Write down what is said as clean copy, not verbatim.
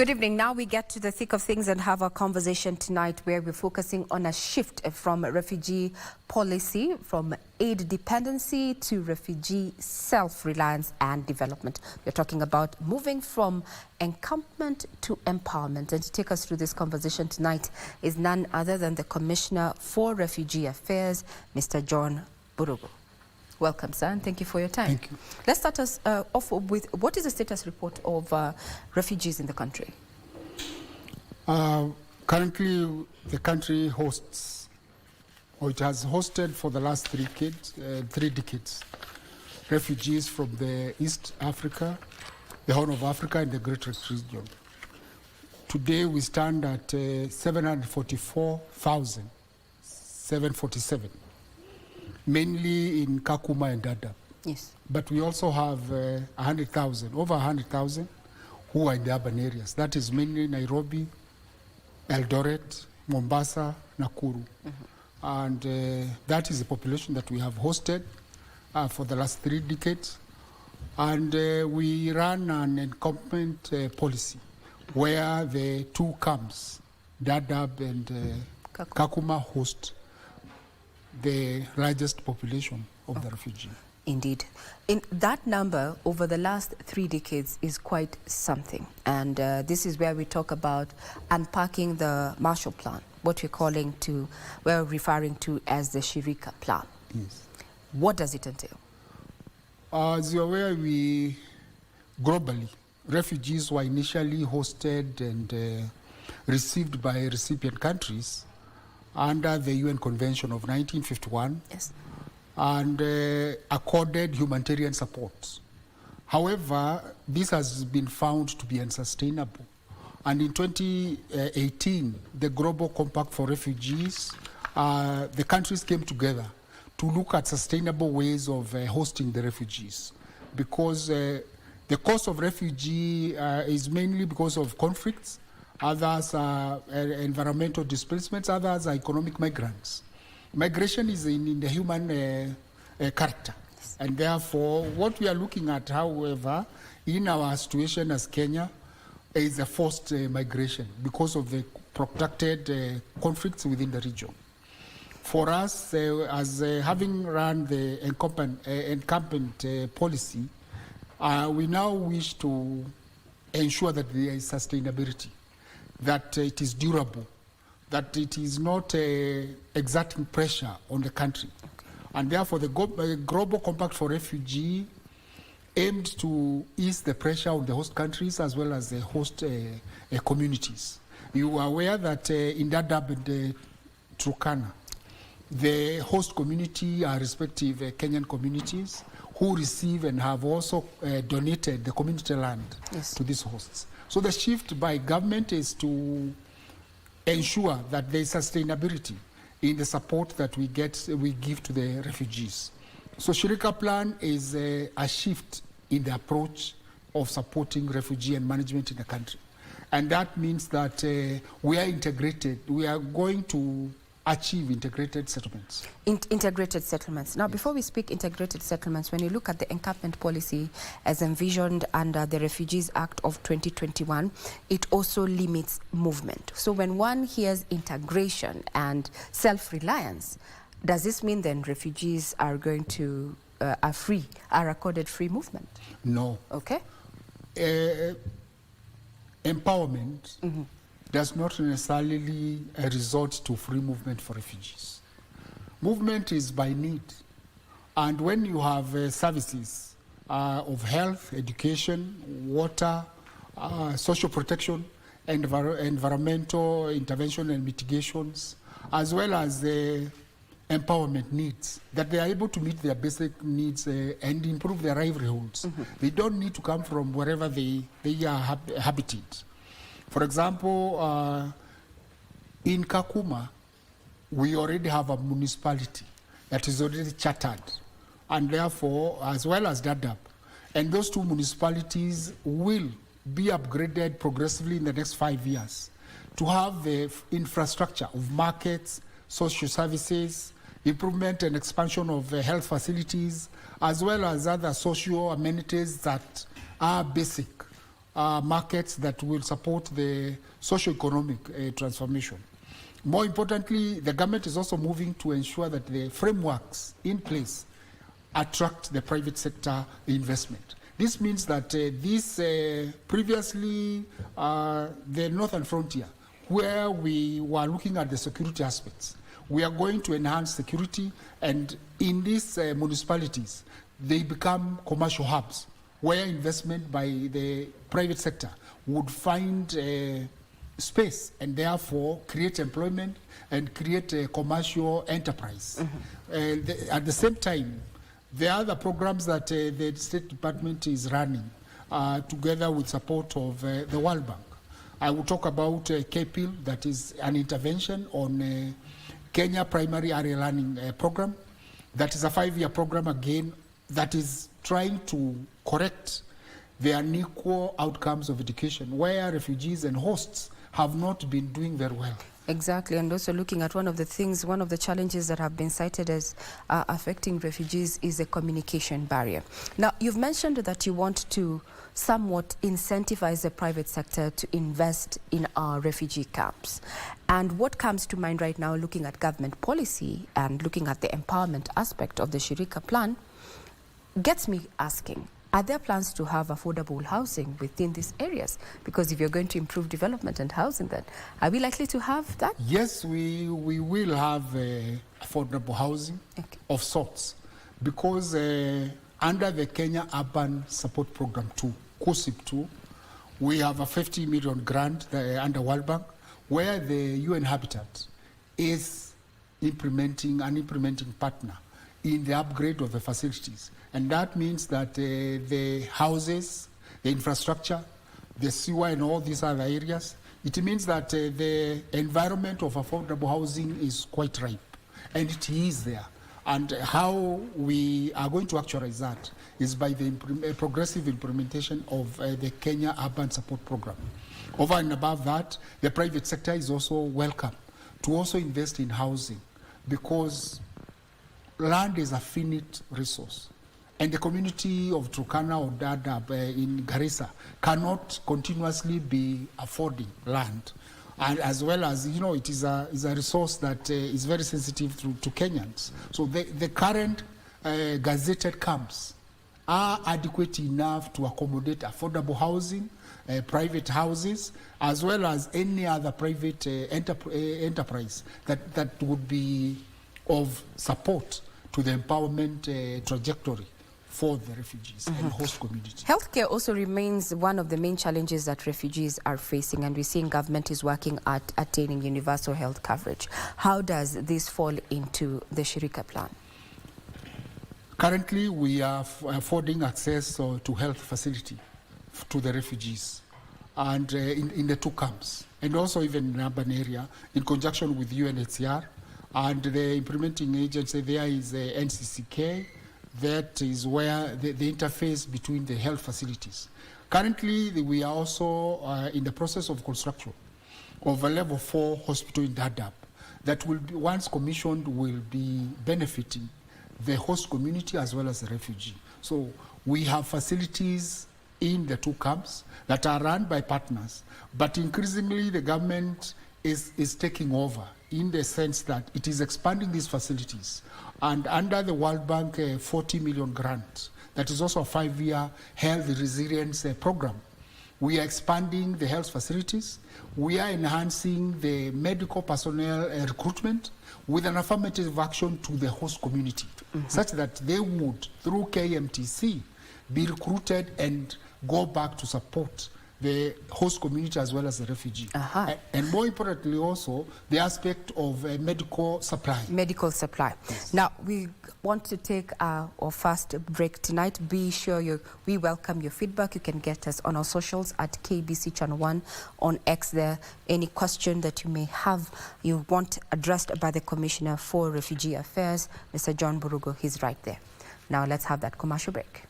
Good evening. Now we get to the thick of things and have a conversation tonight where we're focusing on a shift from refugee policy, from aid dependency to refugee self-reliance and development. We're talking about moving from encampment to empowerment. And to take us through this conversation tonight is none other than the Commissioner for Refugee Affairs, Mr. John Burugu. Welcome, sir, and thank you for your time. Thank you. Let's start us off with what is the status report of refugees in the country? Currently, the country hosts, or it has hosted for the last three decades, refugees from the East Africa, the Horn of Africa, and the Great Lakes region. Today, we stand at 744,747. Mainly in Kakuma and Dadaab. Yes. But we also have 100,000, over 100,000 who are in the urban areas. That is mainly Nairobi, Eldoret, Mombasa, Nakuru. And that is the population that we have hosted for the last 3 decades. And we run an encampment policy where the 2 camps, Dadaab and Kakuma, host the largest population of the refugee. Indeed. In that number over the last 3 decades is quite something. And this is where we talk about unpacking the Marshall Plan, what we're referring to as the Shirika plan. Yes. What does it entail? As you're aware, globally, refugees were initially hosted and received by recipient countries under the UN Convention of 1951, yes, and accorded humanitarian support. However, this has been found to be unsustainable. And in 2018, the Global Compact for Refugees, the countries came together to look at sustainable ways of hosting the refugees. Because the cause of refugee is mainly because of conflicts. Others are environmental displacements, others are economic migrants. Migration is in the human character. Yes. And therefore, what we are looking at, however, in our situation as Kenya, is a forced migration because of the protracted conflicts within the region. For us, as having run the encampment policy, we now wish to ensure that there is sustainability, that it is durable, that it is not exerting pressure on the country. Okay. And therefore, the Global Compact for Refugee aimed to ease the pressure on the host countries as well as the host communities. You are aware that in Dadaab and Turkana, the host community are respective Kenyan communities who receive and have also donated the community land, yes, to these hosts. So the shift by government is to ensure that there is sustainability in the support that we give to the refugees. So Shirika plan is a shift in the approach of supporting refugee and management in the country. And that means that we are integrated. We are going to achieve integrated settlements. Integrated settlements. Now, yes, before we speak integrated settlements, when you look at the encampment policy as envisioned under the Refugees Act of 2021, it also limits movement. So when one hears integration and self-reliance, does this mean then refugees are going to are accorded free movement? No. Okay. Empowerment does not necessarily resort to free movement for refugees. Movement is by need. And when you have services of health, education, water, social protection, environmental intervention and mitigations, as well as empowerment needs, that they are able to meet their basic needs and improve their livelihoods. They don't need to come from wherever they are habited. For example, in Kakuma, we already have a municipality that is already chartered, and therefore, as well as Dadaab. And those 2 municipalities will be upgraded progressively in the next 5 years to have the infrastructure of markets, social services, improvement and expansion of health facilities, as well as other social amenities that are basic markets that will support the socio-economic transformation. More importantly, the government is also moving to ensure that the frameworks in place attract the private sector investment. This means that previously the northern frontier, where we were looking at the security aspects, we are going to enhance security, and in these municipalities, they become commercial hubs where investment by the private sector would find space and therefore create employment and create a commercial enterprise. And at the same time, there are other programs that the State Department is running together with support of the World Bank. I will talk about KPIL, that is an intervention on Kenya Primary Area Learning Program. That is a 5-year program again that is trying to correct the unequal outcomes of education, where refugees and hosts have not been doing very well. Exactly, and also looking at one of the challenges that have been cited as affecting refugees is a communication barrier. Now, you've mentioned that you want to somewhat incentivize the private sector to invest in our refugee camps. And what comes to mind right now, looking at government policy and looking at the empowerment aspect of the Shirika plan, gets me asking, are there plans to have affordable housing within these areas? Because if you're going to improve development and housing, then are we likely to have that? Yes, we will have affordable housing of sorts, because under the Kenya Urban Support Program 2, KUSIP 2, we have a 50 million grant under World Bank, where the UN Habitat is implementing an implementing partner in the upgrade of the facilities. And that means that the houses, the infrastructure, the sewer and all these other areas, it means that the environment of affordable housing is quite ripe, and it is there. And how we are going to actualize that is by the progressive implementation of the Kenya Urban Support Program. Over and above that, the private sector is also welcome to also invest in housing, because land is a finite resource. And the community of Turkana or Dadaab in Garissa cannot continuously be affording land. And as well as, it is a resource that is very sensitive to Kenyans. So the current gazetted camps are adequate enough to accommodate affordable housing, private houses, as well as any other private enterprise that would be of support to the empowerment trajectory for the refugees and host community. Healthcare also remains one of the main challenges that refugees are facing, and we're seeing government is working at attaining universal health coverage. How does this fall into the Shirika plan? Currently, we are affording access to health facility to the refugees, and in the 2 camps, and also even in urban area, in conjunction with UNHCR, and the implementing agency there is NCCK. That is where the interface between the health facilities. Currently, we are also in the process of construction of a level 4 hospital in Dadaab that will be, once commissioned, will be benefiting the host community as well as the refugee. So we have facilities in the 2 camps that are run by partners, but increasingly the government is taking over, in the sense that it is expanding these facilities. And under the World Bank 40 million grant, that is also a 5-year health resilience program, we are expanding the health facilities. We are enhancing the medical personnel recruitment with an affirmative action to the host community, such that they would, through KMTC, be recruited and go back to support the host community as well as the refugee. And more importantly also, the aspect of medical supply. Medical supply. Yes. Now, we want to take our first break tonight. Be sure we welcome your feedback. You can get us on our socials at KBC Channel 1 on X there. Any question that you may have, you want addressed by the Commissioner for Refugee Affairs, Mr. John Burugu, he's right there. Now, let's have that commercial break.